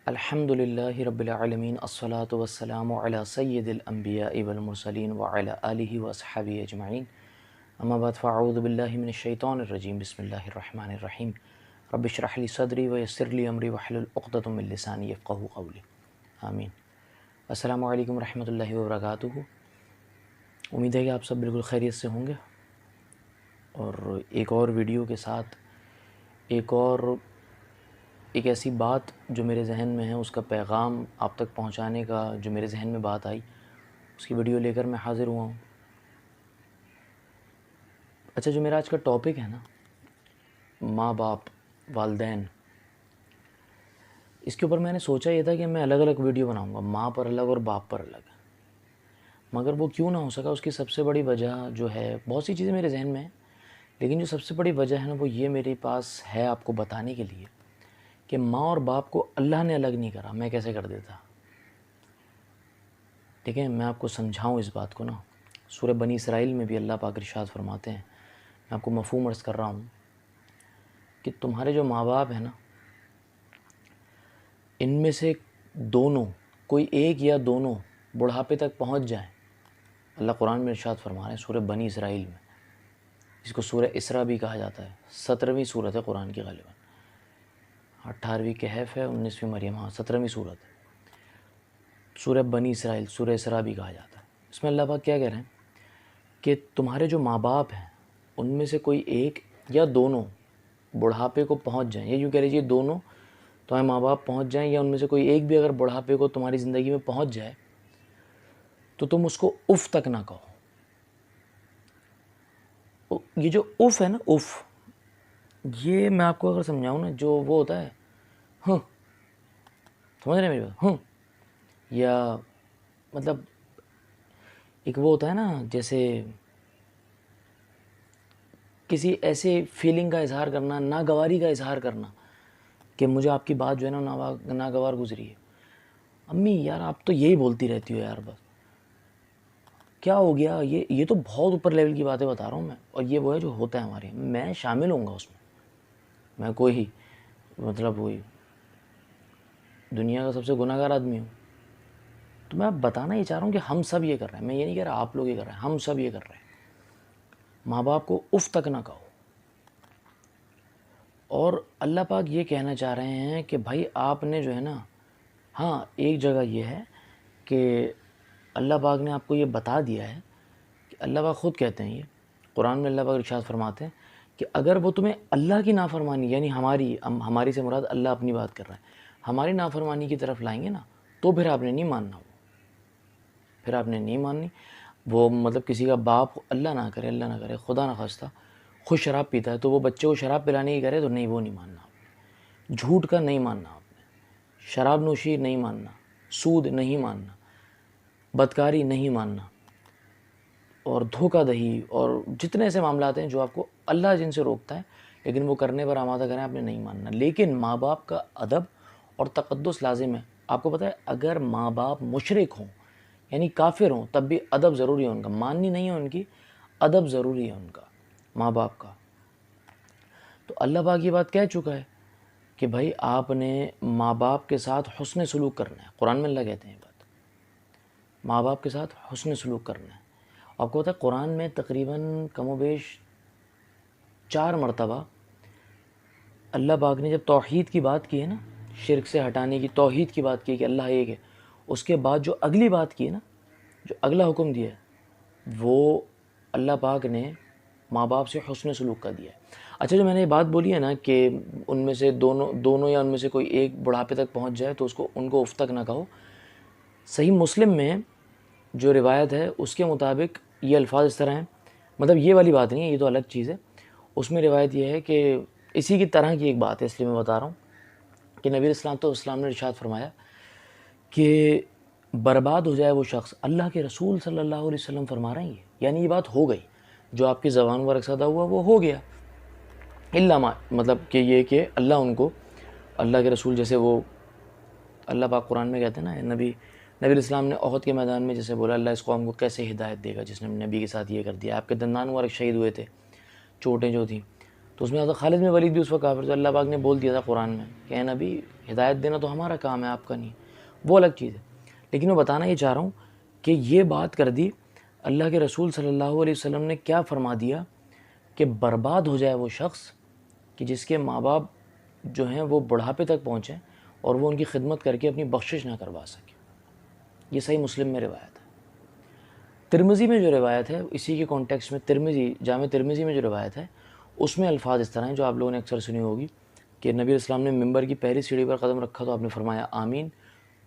الحمدللہ رب العالمین الصلاۃ والسلام علی سید الانبیاء والمرسلین وعلی آلہ واصحابہ اجمعین اما بعد فاعوذ باللہ من الشیطان الرجیم بسم اللہ الرحمن الرحیم رب اشرح لی صدری ویسر لی امری واحلل عقدۃ من لسانی یفقہوا قولی آمین۔ السلام علیکم ورحمۃ اللہ وبرکاتہ۔ امید ہے کہ آپ سب بالکل خیریت سے ہوں گے، اور ایک اور ویڈیو کے ساتھ ایک ایسی بات جو میرے ذہن میں ہے، اس کا پیغام آپ تک پہنچانے کا جو میرے ذہن میں بات آئی، اس کی ویڈیو لے کر میں حاضر ہوا ہوں۔ اچھا، جو میرا آج کا ٹاپک ہے نا، ماں باپ، والدین، اس کے اوپر میں نے سوچا یہ تھا کہ میں الگ الگ ویڈیو بناؤں گا، ماں پر الگ اور باپ پر الگ، مگر وہ کیوں نہ ہو سکا، اس کی سب سے بڑی وجہ جو ہے، بہت سی چیزیں میرے ذہن میں ہیں، لیکن جو سب سے بڑی وجہ ہے نا، وہ یہ میرے پاس ہے آپ کو بتانے کے لیے کہ ماں اور باپ کو اللہ نے الگ نہیں کرا، میں کیسے کر دیتا۔ ٹھیک ہے، میں آپ کو سمجھاؤں اس بات کو نا۔ سورہ بنی اسرائیل میں بھی اللہ پاک ارشاد فرماتے ہیں، میں آپ کو مفہوم عرض کر رہا ہوں کہ تمہارے جو ماں باپ ہیں نا، ان میں سے دونوں، کوئی ایک یا دونوں بڑھاپے تک پہنچ جائیں، اللہ قرآن میں ارشاد فرما رہے ہیں سورہ بنی اسرائیل میں، جس کو سورہ اسراء بھی کہا جاتا ہے، 17ویں صورت ہے قرآن کی، غالباً 18ویں کہف ہے، 19ویں مریم، ہاں 17ویں صورت ہے، سورہ بنی اسرائیل، سورہ اسراء بھی کہا جاتا ہے۔ اس میں اللہ پاک کیا کہہ رہے ہیں کہ تمہارے جو ماں باپ ہیں، ان میں سے کوئی ایک یا دونوں بڑھاپے کو پہنچ جائیں، یا یوں کہہ لیجیے دونوں تمہارے ماں باپ پہنچ جائیں، یا ان میں سے کوئی ایک بھی اگر بڑھاپے کو تمہاری زندگی میں پہنچ جائے، تو تم اس کو اف تک نہ کہو۔ یہ جو اف ہے نا، اف، یہ میں آپ کو اگر سمجھاؤں نا، جو وہ ہوتا ہے ہاں، سمجھ رہے ہیں میری بات، ہاں، یا مطلب ایک وہ ہوتا ہے نا، جیسے کسی ایسے فیلنگ کا اظہار کرنا، ناگواری کا اظہار کرنا کہ مجھے آپ کی بات جو ہے نا ناگوار گزری ہے۔ امی یار آپ تو یہی بولتی رہتی ہو یار، بس کیا ہو گیا؟ یہ تو بہت اوپر لیول کی باتیں بتا رہا ہوں میں، اور یہ وہ ہے جو ہوتا ہے ہمارے، میں شامل ہوں گا اس میں کوئی مطلب وہی دنیا کا سب سے گناہ گار آدمی ہوں۔ تو میں بتانا یہ چاہ رہا ہوں کہ ہم سب یہ کر رہے ہیں، میں یہ نہیں کہہ رہا آپ لوگ یہ کر رہے ہیں، ہم سب یہ کر رہے ہیں۔ ماں باپ کو اف تک نہ کہو۔ اور اللہ پاک یہ کہنا چاہ رہے ہیں کہ بھائی آپ نے جو ہے نا، ہاں ایک جگہ یہ ہے کہ اللہ پاک نے آپ کو یہ بتا دیا ہے کہ اللہ پاک خود کہتے ہیں، یہ قرآن میں اللہ پاک ارشاد فرماتے ہیں کہ اگر وہ تمہیں اللہ کی نافرمانی، یعنی ہماری سے مراد اللہ اپنی بات کر رہا ہے، ہماری نافرمانی کی طرف لائیں گے نا، تو پھر آپ نے نہیں ماننا، پھر آپ نے نہیں ماننی۔ وہ مطلب کسی کا باپ، اللہ نہ کرے خدا نہ خواستہ، خود شراب پیتا ہے، تو وہ بچے کو شراب پلانے کی کرے تو نہیں، وہ نہیں ماننا آپ نے، جھوٹ کا نہیں ماننا آپ نے، شراب نوشی نہیں ماننا، سود نہیں ماننا، بدکاری نہیں ماننا، اور دھوکہ دہی اور جتنے ایسے معاملات ہیں جو آپ کو اللہ جن سے روکتا ہے لیکن وہ کرنے پر آمادہ کریں، آپ نے نہیں ماننا۔ لیکن ماں باپ کا ادب اور تقدس لازم ہے۔ آپ کو پتہ ہے اگر ماں باپ مشرک ہوں، یعنی کافر ہوں، تب بھی ادب ضروری ہے ان کا، ماننی نہیں ہے ان کی، ادب ضروری ہے ان کا، ماں باپ کا۔ تو اللہ پاک یہ بات کہہ چکا ہے کہ بھائی آپ نے ماں باپ کے ساتھ حسن سلوک کرنا ہے، قرآن میں اللہ کہتے ہیں یہ بات، ماں باپ کے ساتھ حسن سلوک کرنا ہے۔ آپ کو پتہ ہے قرآن میں تقریباً کم و بیش 4 مرتبہ اللہ پاک نے جب توحید کی بات کی ہے نا، شرک سے ہٹانے کی، توحید کی بات کی کہ اللہ ایک ہے، اس کے بعد جو اگلی بات کی ہے نا، جو اگلا حکم دیا ہے، وہ اللہ پاک نے ماں باپ سے حسن سلوک کا دیا ہے۔ اچھا، جو میں نے یہ بات بولی ہے نا کہ ان میں سے دونوں یا ان میں سے کوئی ایک بڑھاپے تک پہنچ جائے تو ان کو اف تک نہ کہو، صحیح مسلم میں جو روایت ہے اس کے مطابق یہ الفاظ اس طرح ہیں، مطلب یہ والی بات نہیں ہے، یہ تو الگ چیز ہے۔ اس میں روایت یہ ہے کہ اسی کی طرح کی ایک بات ہے، اس لیے میں بتا رہا ہوں کہ نبی اسلام نے ارشاد فرمایا کہ برباد ہو جائے وہ شخص، اللہ کے رسول صلی اللہ علیہ وسلم فرما رہے ہیں، یعنی یہ بات ہو گئی، جو آپ کی زبان پر رقصدہ ہوا وہ ہو گیا، مطلب کہ یہ کہ اللہ ان کو، اللہ کے رسول، جیسے وہ اللہ پاک قرآن میں کہتے ہیں نا، نبی نبی علیہ السلام نے احد کے میدان میں جیسے بولا اللہ اس قوم کو کیسے ہدایت دے گا جس نے نبی کے ساتھ یہ کر دیا. آپ کے دندان مبارک شہید ہوئے تھے، چوٹیں جو تھیں، تو اس میں حضرت خالد بن ولید بھی اس وقت کافر تھے. اللہ پاک نے بول دیا تھا قرآن میں کہ اے نبی ہدایت دینا تو ہمارا کام ہے، آپ کا نہیں. وہ الگ چیز ہے. لیکن میں بتانا یہ چاہ رہا ہوں کہ یہ بات کر دی اللہ کے رسول صلی اللہ علیہ وسلم نے کیا فرما دیا کہ برباد ہو جائے وہ شخص کہ جس کے ماں باپ جو ہیں وہ بڑھاپے تک پہنچیں اور وہ ان کی خدمت کر کے اپنی بخشش نہ کروا سکے. یہ صحیح مسلم میں روایت ہے. ترمذی میں جو روایت ہے اسی کے کانٹیکسٹ میں ترمذی جامع ترمذی میں جو روایت ہے اس میں الفاظ اس طرح ہیں جو آپ لوگوں نے اکثر سنی ہوگی کہ نبی علیہ السلام نے ممبر کی پہلی سیڑھی پر قدم رکھا تو آپ نے فرمایا آمین،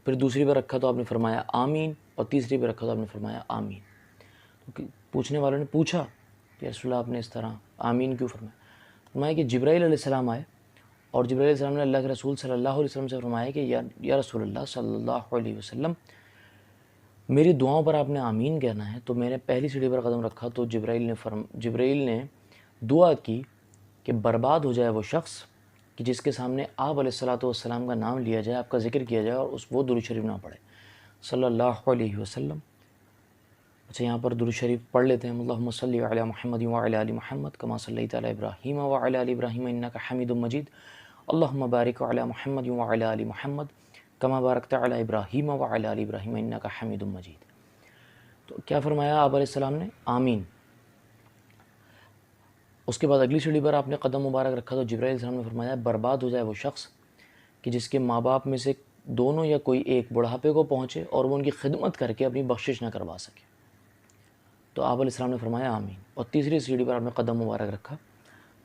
پھر دوسری پر رکھا تو آپ نے فرمایا آمین، اور تیسری پر رکھا تو آپ نے فرمایا آمین. تو پوچھنے والوں نے پوچھا کہ رسول اللہ آپ نے اس طرح آمین کیوں فرمایا؟ فرمایا کہ جبرائیل علیہ السلام آئے اور جبرائیل علیہ السلام نے اللہ کے رسول صلی اللہ علیہ وسلم سے فرمایا کہ یا رسول اللہ صلی اللہ علیہ وسلم میری دعاؤں پر آپ نے آمین کہنا ہے. تو میں نے پہلی سیڑھی پر قدم رکھا تو جبرائیل نے دعا کی کہ برباد ہو جائے وہ شخص کہ جس کے سامنے آپ علیہ الصلوۃ والسلام کا نام لیا جائے، آپ کا ذکر کیا جائے اور وہ درود شریف نہ پڑھے صلی اللہ علیہ وسلم. اچھا یہاں پر درود شریف پڑھ لیتے ہیں. اللہم صلی علی محمد وعلی آل محمد کما صلیت علی ابراہیم وعلی آل ابراہیم انک حمید مجید. اللہم بارک علی محمد وعلی آل محمد کما بارکت علی ابراہیم وعلی آل ابراہیم انک حمید مجید. تو کیا فرمایا آپ علیہ السلام نے؟ آمین. اس کے بعد اگلی سیڑھی پر آپ نے قدم مبارک رکھا تو جبرائیل علیہ السلام نے فرمایا برباد ہو جائے وہ شخص کہ جس کے ماں باپ میں سے دونوں یا کوئی ایک بڑھاپے کو پہنچے اور وہ ان کی خدمت کر کے اپنی بخشش نہ کروا سکے. تو آپ علیہ السلام نے فرمایا آمین. اور تیسری سیڑھی پر آپ نے قدم مبارک رکھا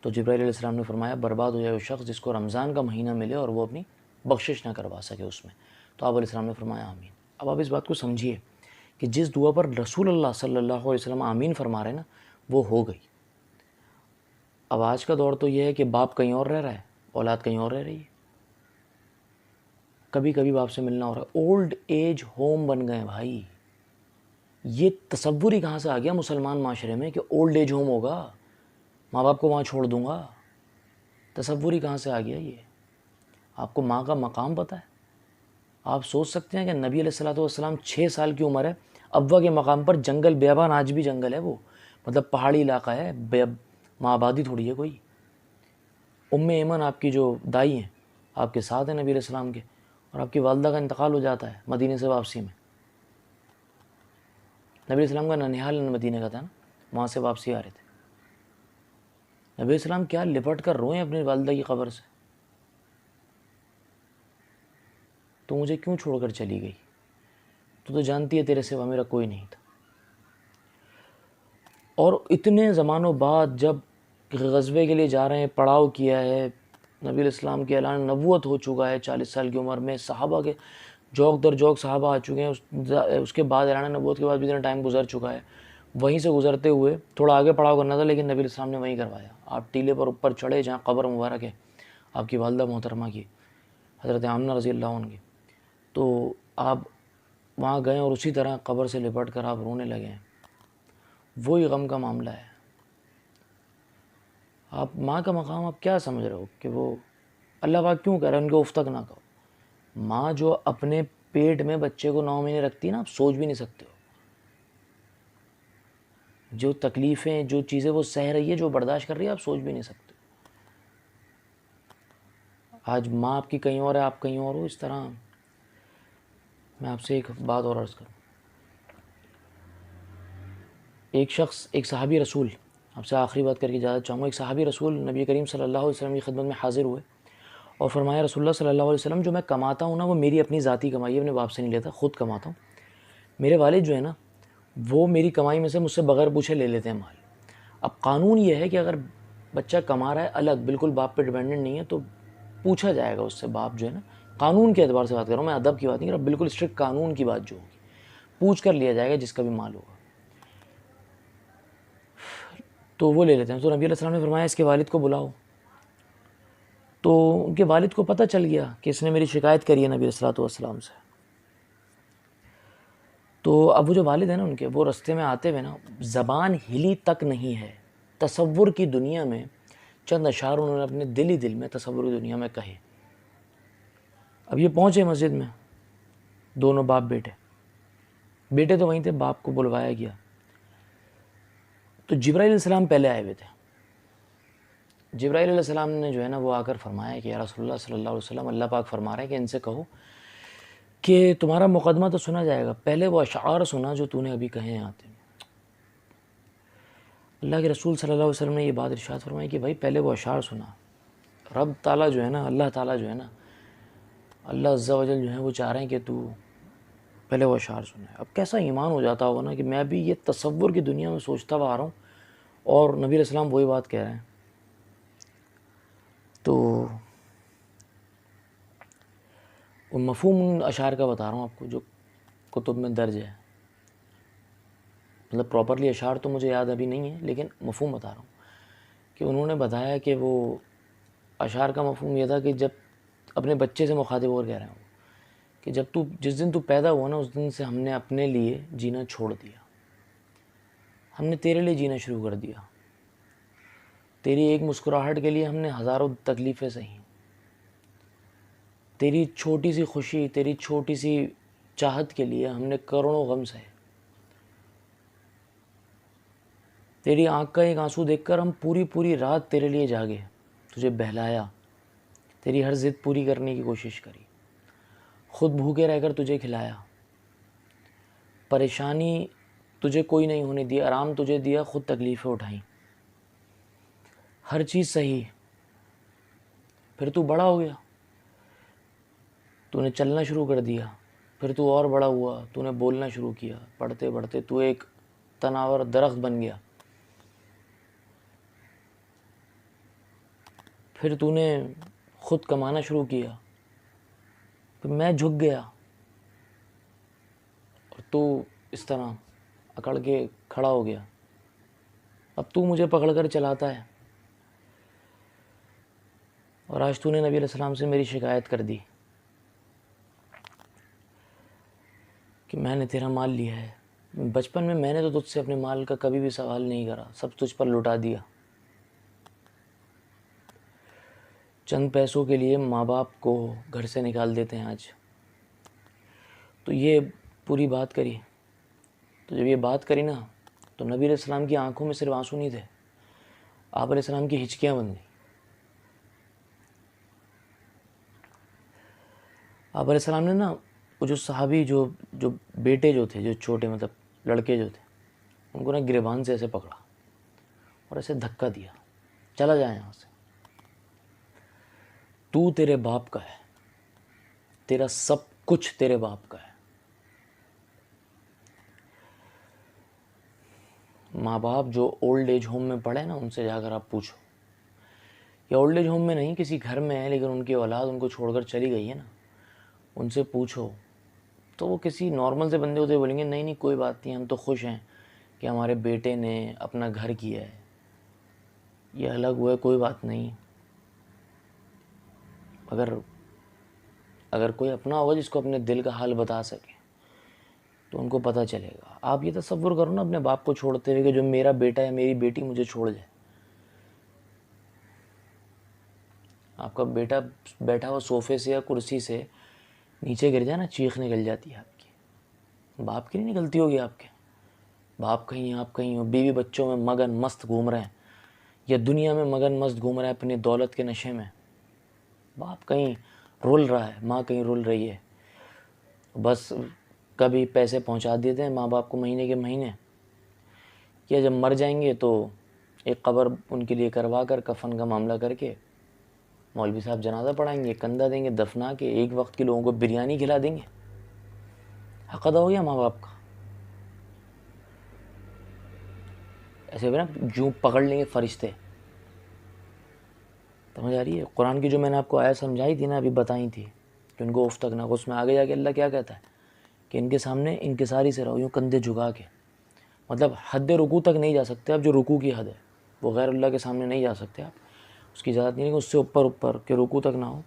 تو جبرائیل علیہ السلام نے فرمایا برباد ہو جائے وہ شخص جس کو رمضان کا مہینہ ملے اور وہ اپنی بخشش نہ کروا سکے اس میں. تو آپ علیہ السلام نے فرمایا آمین. اب آپ اس بات کو سمجھیے کہ جس دعا پر رسول اللہ صلی اللہ علیہ وسلم آمین فرما رہے ہیں نا وہ ہو گئی. اب آج کا دور تو یہ ہے کہ باپ کہیں اور رہ رہا ہے، اولاد کہیں اور رہ رہی ہے. کبھی کبھی باپ سے ملنا ہو رہا ہے. اولڈ ایج ہوم بن گئے بھائی. یہ تصور ہی کہاں سے آ گیا مسلمان معاشرے میں کہ اولڈ ایج ہوم ہوگا، ماں باپ کو وہاں چھوڑ دوں گا؟ تصور ہی کہاں سے آ گیا یہ؟ آپ کو ماں کا مقام پتہ ہے؟ آپ سوچ سکتے ہیں کہ نبی علیہ الصلوۃ والسلام 6 سال کی عمر ہے، ابا کے مقام پر جنگل بیابان، آج بھی جنگل ہے وہ، مطلب پہاڑی علاقہ ہے، ماں آبادی تھوڑی ہے کوئی. ایمن آپ کی جو دائی ہیں آپ کے ساتھ ہیں نبی علیہ السلام کے، اور آپ کی والدہ کا انتقال ہو جاتا ہے مدینے سے واپسی میں. نبی علیہ السلام کا ننیحال مدینے کا تھا نا، وہاں سے واپسی آ رہے تھے. نبی علیہ السلام کیا لپٹ کر روئیں اپنی والدہ کی قبر سے، تو مجھے کیوں چھوڑ کر چلی گئی؟ تو جانتی ہے تیرے سوا میرا کوئی نہیں تھا. اور اتنے زمانوں بعد جب غزوے کے لیے جا رہے ہیں، پڑاؤ کیا ہے، نبی علیہ السلام کے اعلان نبوت ہو چکا ہے 40 سال کی عمر میں، صحابہ کے جوک در جوک صحابہ آ چکے ہیں، اس کے بعد اعلان نبوت کے بعد بھی اتنا ٹائم گزر چکا ہے. وہیں سے گزرتے ہوئے تھوڑا آگے پڑاؤ کرنا تھا لیکن نبی علیہ السلام نے وہیں کروایا. آپ ٹیلے پر اوپر چڑھے جہاں قبر مبارک ہے آپ کی والدہ محترمہ کی، حضرت آمنہ رضی اللہ عنہ کی، تو آپ وہاں گئے اور اسی طرح قبر سے لپٹ کر آپ رونے لگے ہیں. وہی غم کا معاملہ ہے. آپ ماں کا مقام آپ کیا سمجھ رہے ہو کہ وہ اللہ پاک کیوں کہہ رہے ہیں ان کو اف تک نہ کہو؟ ماں جو اپنے پیٹ میں بچے کو 9 مہینے رکھتی ہے نا، آپ سوچ بھی نہیں سکتے ہو جو تکلیفیں، جو چیزیں وہ سہ رہی ہے، جو برداشت کر رہی ہے، آپ سوچ بھی نہیں سکتے. آج ماں آپ کی کہیں اور ہے، آپ کہیں اور ہو. اس طرح میں آپ سے ایک بات اور عرض کروں. ایک شخص، ایک صحابی رسول، آپ سے آخری بات کر کے اجازت چاہوں گا. ایک صحابی رسول نبی کریم صلی اللہ علیہ وسلم کی خدمت میں حاضر ہوئے اور فرمایا رسول اللہ صلی اللہ علیہ وسلم جو میں کماتا ہوں نا وہ میری اپنی ذاتی کمائی ہے، اپنے باپ سے نہیں لیتا، خود کماتا ہوں. میرے والد جو ہے نا وہ میری کمائی میں سے مجھ سے بغیر پوچھے لے لیتے ہیں مال. اب قانون یہ ہے کہ اگر بچہ کما رہا ہے الگ، بالکل باپ پہ ڈیپینڈنٹ نہیں ہے، تو پوچھا جائے گا اس سے. باپ جو ہے نا، قانون کے اعتبار سے بات کر رہا ہوں میں، ادب کی بات نہیں کر رہا، بالکل اسٹرکٹ قانون کی بات جو ہوگی، پوچھ کر لیا جائے گا جس کا بھی مال ہوگا. تو وہ لے لیتے ہیں. تو نبی علیہ السلام نے فرمایا اس کے والد کو بلاؤ. تو ان کے والد کو پتہ چل گیا کہ اس نے میری شکایت کری ہے نبی علیہ السلام سے. تو اب وہ جو والد ہیں نا ان کے، وہ رستے میں آتے ہوئے نا زبان ہلی تک نہیں ہے، تصور کی دنیا میں چند اشعار انہوں نے اپنے دل ہی دل میں تصور کی دنیا میں کہے. اب یہ پہنچے مسجد میں، دونوں باپ بیٹے، بیٹے تو وہیں تھے، باپ کو بلوایا گیا. تو جبرائیل علیہ السلام پہلے آئے ہوئے تھے. جبرائیل علیہ السلام نے جو ہے نا وہ آ کر فرمایا کہ یا رسول اللہ صلی اللہ علیہ وسلم، اللہ پاک فرما رہے ہیں کہ ان سے کہو کہ تمہارا مقدمہ تو سنا جائے گا، پہلے وہ اشعار سنا جو تو نے ابھی کہے ہیں آتے. اللہ کے رسول صلی اللہ علیہ وسلم نے یہ بات ارشاد فرمائی کہ بھائی پہلے وہ اشعار سنا. رب تعالیٰ جو ہے نا، اللہ تعالیٰ جو ہے نا، اللہ عز و جل جو ہے وہ چاہ رہے ہیں کہ تو پہلے وہ اشعار سنا ہے. اب کیسا ایمان ہو جاتا ہوگا نا کہ میں بھی یہ تصور کی دنیا میں سوچتا ہوا آ رہا ہوں اور نبی علیہ السلام وہی بات کہہ رہے ہیں. تو وہ مفہوم ان اشعار کا بتا رہا ہوں آپ کو جو کتب میں درج ہے. مطلب پراپرلی اشعار تو مجھے یاد ابھی نہیں ہے، لیکن مفہوم بتا رہا ہوں کہ انہوں نے بتایا کہ وہ اشعار کا مفہوم یہ تھا کہ جب اپنے بچے سے مخاطب اور کہہ رہے ہوں کہ جس دن تو پیدا ہوا نا، اس دن سے ہم نے اپنے لیے جینا چھوڑ دیا، ہم نے تیرے لیے جینا شروع کر دیا. تیری ایک مسکراہٹ کے لیے ہم نے ہزاروں تکلیفیں سہیں، تیری چھوٹی سی خوشی، تیری چھوٹی سی چاہت کے لیے ہم نے کروڑوں غم سہے. تیری آنکھ کا ایک آنسو دیکھ کر ہم پوری رات تیرے لیے جاگے، تجھے بہلایا، تیری ہر ضد پوری کرنے کی کوشش کری، خود بھوکے رہ کر تجھے کھلایا، پریشانی تجھے کوئی نہیں ہونے دی، آرام تجھے دیا، خود تکلیفیں اٹھائیں، ہر چیز صحیح. پھر تو بڑا ہو گیا، تو نے چلنا شروع کر دیا. پھر تو اور بڑا ہوا، تو نے بولنا شروع کیا. پڑھتے پڑھتے تو ایک تناور درخت بن گیا. پھر تو نے خود کمانا شروع کیا. پھر میں جھک گیا اور تو اس طرح اکڑ کے کھڑا ہو گیا. اب تو مجھے پکڑ کر چلاتا ہے اور آج تو نے نبی علیہ السلام سے میری شکایت کر دی کہ میں نے تیرا مال لیا ہے. بچپن میں نے تو تجھ سے اپنے مال کا کبھی بھی سوال نہیں کرا، سب تجھ پر لٹا دیا. چند پیسوں کے لیے ماں باپ کو گھر سے نکال دیتے ہیں آج. تو یہ پوری بات کری. تو جب یہ بات کری نا تو نبی علیہ السلام کی آنکھوں میں صرف آنسو نہیں تھے، آپ علیہ السلام کی ہچکیاں بن گئیں. آپ علیہ السلام نے نا وہ جو صحابی جو بیٹے جو تھے، جو چھوٹے مطلب لڑکے جو تھے، ان کو نا گریبان سے ایسے پکڑا اور ایسے دھکا دیا، چلا جائے یہاں سے، تو تیرے باپ کا ہے، تیرا سب کچھ تیرے باپ کا ہے. ماں باپ جو اولڈ ایج ہوم میں پڑھے نا، ان سے جا کر آپ پوچھو، یا اولڈ ایج ہوم میں نہیں کسی گھر میں ہے لیکن ان کی اولاد ان کو چھوڑ کر چلی گئی ہے نا، ان سے پوچھو تو وہ کسی نارمل سے بندے ہوتے بولیں گے نہیں کوئی بات نہیں، ہم تو خوش ہیں کہ ہمارے بیٹے نے اپنا گھر کیا ہے، یہ الگ ہوا ہے، کوئی بات نہیں. اگر کوئی اپنا ہوگا جس کو اپنے دل کا حال بتا سکے تو ان کو پتہ چلے گا. آپ یہ تصور کرو نا اپنے باپ کو چھوڑتے ہوئے کہ جو میرا بیٹا یا میری بیٹی مجھے چھوڑ جائے. آپ کا بیٹا بیٹھا ہوا صوفے سے یا کرسی سے نیچے گر جائے نا، چیخ نکل جاتی ہے آپ کی. باپ کی نہیں نکلتی ہوگی آپ کے؟ باپ کہیں آپ کہیں ہو، بیوی بچوں میں مگن مست گھوم رہے ہیں یا دنیا میں مگن مست گھوم رہے ہیں اپنی دولت کے نشے میں. باپ کہیں رول رہا ہے، ماں کہیں رول رہی ہے. بس کبھی پیسے پہنچا دیتے ہیں ماں باپ کو مہینے کے مہینے، یا جب مر جائیں گے تو ایک قبر ان کے لیے کروا کر کفن کا معاملہ کر کے مولوی صاحب جنازہ پڑھائیں گے، کندھا دیں گے، دفنا کے ایک وقت کے لوگوں کو بریانی کھلا دیں گے. حق ادا ہو گیا ماں باپ کا. ایسے بھی نا جو پکڑ لیں گے فرشتے. سمجھ آ رہی ہے؟ قرآن کی جو میں نے آپ کو آیت سمجھائی تھی نا، ابھی بتائی تھی کہ ان کو اف تک نہ، اس میں آگے جا کے اللہ کیا کہتا ہے کہ ان کے سامنے انکساری سے رہو، یوں کندھے جھکا کے. مطلب حد رکوع تک نہیں جا سکتے آپ، جو رکوع کی حد ہے وہ غیر اللہ کے سامنے نہیں جا سکتے آپ، اس کی اجازت نہیں ہے کہ اس سے اوپر کہ رکوع تک نہ ہو.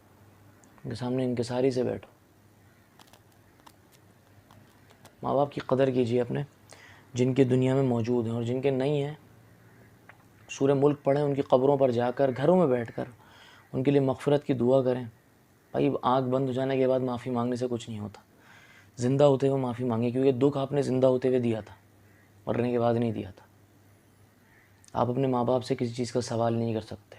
ان کے سامنے انکساری سے بیٹھو. ماں باپ کی قدر کیجیے اپنے، جن کے دنیا میں موجود ہیں، اور جن کے نہیں ہیں سورہ ملک پڑھیں، ان کی قبروں پر جا کر گھروں میں بیٹھ کر ان کے لیے مغفرت کی دعا کریں. بھائی آنکھ بند ہو جانے کے بعد معافی مانگنے سے کچھ نہیں ہوتا. زندہ ہوتے ہوئے معافی مانگیں، کیونکہ دکھ آپ نے زندہ ہوتے ہوئے دیا تھا، مرنے کے بعد نہیں دیا تھا۔ آپ اپنے ماں باپ سے کسی چیز کا سوال نہیں کر سکتے۔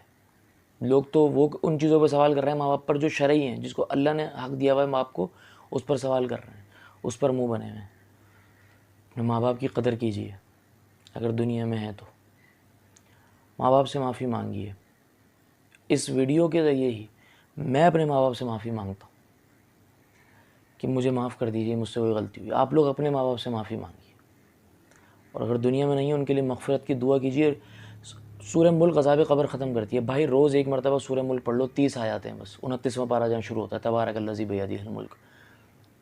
لوگ تو وہ ان چیزوں پہ سوال کر رہے ہیں ماں باپ پر جو شرعی ہیں، جس کو اللہ نے حق دیا ہوا ہے ماں باپ کو، اس پر سوال کر رہے ہیں، اس پر منہ بنے ہوئے ہیں۔ اپنے ماں باپ کی قدر کیجیے اگر دنیا میں ہے تو، ماں باپ سے معافی مانگیے۔ اس ویڈیو کے ذریعے ہی میں اپنے ماں باپ سے معافی مانگتا ہوں کہ مجھے معاف کر دیجیے، مجھ سے کوئی غلطی ہوئی۔ آپ لوگ اپنے ماں باپ سے معافی مانگیے، اور اگر دنیا میں نہیں ہے ان کے لیے مغفرت کی دعا کیجیے۔ سورہ ملک عذاب قبر ختم کرتی ہے بھائی، روز ایک مرتبہ سورہ ملک پڑھ لو، 30 آیات ہیں بس، 29واں پارہ جہاں شروع ہوتا ہے، تبارک الذی بیدہ الملک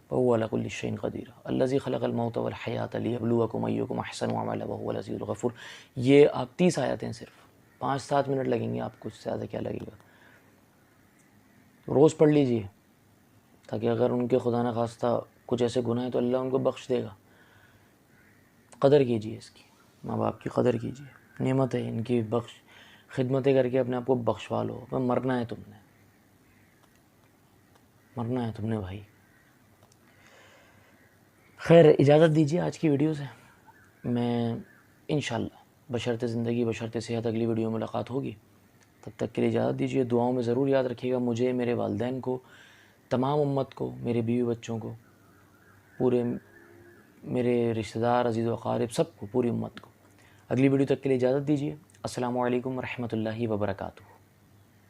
وہو علی کل شیء قدیر الذی خلق الموت والحیاۃ لیبلوکم ایکم احسن عملا وہو العزیز الغفور۔ یہ آپ 30 آیاتیں، صرف 5-7 منٹ لگیں گے آپ کو، اس سے زیادہ کیا لگے گا؟ روز پڑھ لیجئے، تاکہ اگر ان کے خدا نخواستہ کچھ ایسے گناہ ہیں تو اللہ ان کو بخش دے گا۔ قدر کیجیے اس کی، ماں باپ کی قدر کیجیے، نعمت ہے ان کی، خدمتیں کر کے اپنے آپ کو بخشوا لو۔ مرنا ہے تم نے، مرنا ہے تم نے بھائی۔ خیر، اجازت دیجیے آج کی ویڈیو سے، میں انشاءاللہ بشرط زندگی بشرط صحت اگلی ویڈیو میں ملاقات ہوگی۔ تب تک کے لیے اجازت دیجیے، دعاؤں میں ضرور یاد رکھیے گا مجھے، میرے والدین کو، تمام امت کو، میرے بیوی بچوں کو، پورے میرے رشتہ دار، عزیز و اقارب، سب کو، پوری امت کو۔ اگلی ویڈیو تک کے لیے اجازت دیجیے۔ السلام علیکم ورحمۃ اللہ وبرکاتہ۔